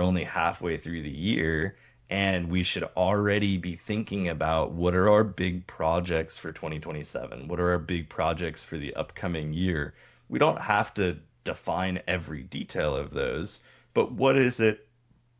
only halfway through the year, and we should already be thinking about what are our big projects for 2027? What are our big projects for the upcoming year? We don't have to define every detail of those, but what is it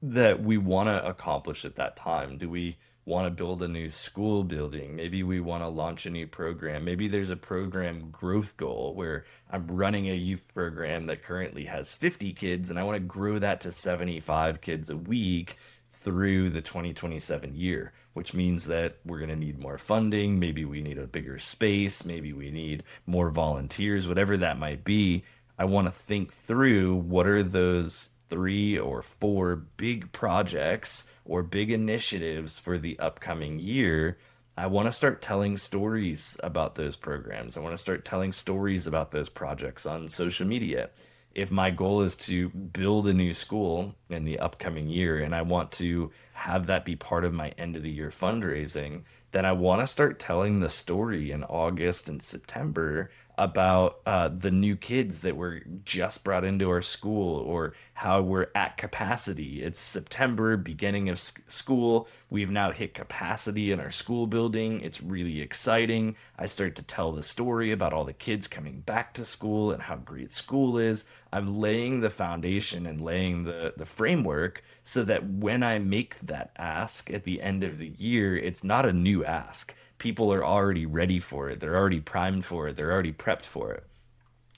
that we want to accomplish at that time? Do we want to build a new school building? Maybe we want to launch a new program. Maybe there's a program growth goal where I'm running a youth program that currently has 50 kids and I want to grow that to 75 kids a week through the 2027 year, which means that we're going to need more funding. Maybe we need a bigger space. Maybe we need more volunteers, whatever that might be. I want to think through what are those 3 or 4 big projects or big initiatives for the upcoming year. I want to start telling stories about those programs. I want to start telling stories about those projects on social media. If my goal is to build a new school in the upcoming year and I want to have that be part of my end of the year fundraising, then I want to start telling the story in August and September about the new kids that were just brought into our school or how we're at capacity. It's September, beginning of school. We've now hit capacity in our school building. It's really exciting. I start to tell the story about all the kids coming back to school and how great school is. I'm laying the foundation and laying the framework so that when I make that ask at the end of the year, it's not a new ask. People are already ready for it. They're already primed for it. They're already prepped for it.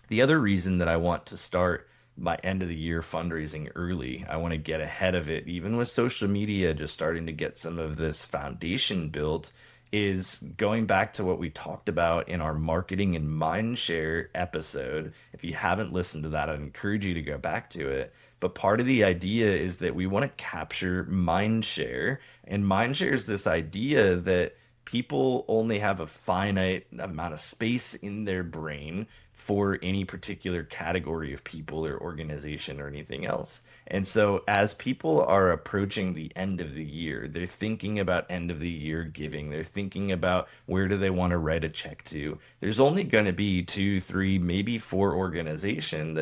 The other reason that I want to start my end of the year fundraising early, I want to get ahead of it, even with social media just starting to get some of this foundation built, is going back to what we talked about in our marketing and mindshare episode. If you haven't listened to that, I'd encourage you to go back to it. But part of the idea is that we want to capture mindshare, and mindshare is this idea that people only have a finite amount of space in their brain for any particular category of people or organization or anything else. And so as people are approaching the end of the year, they're thinking about end of the year giving. They're thinking about where do they want to write a check to. There's only going to be 2, 3, maybe 4 organizations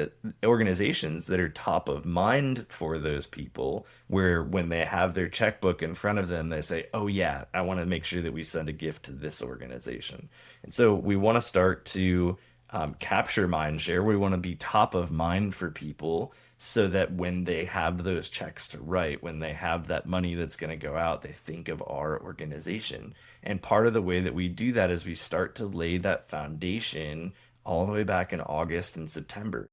that are top of mind for those people, where when they have their checkbook in front of them, they say, oh yeah, I want to make sure that we send a gift to this organization. And so we want to start to capture mind share. We want to be top of mind for people so that when they have those checks to write, when they have that money that's going to go out, they think of our organization. And part of the way that we do that is we start to lay that foundation all the way back in August and September.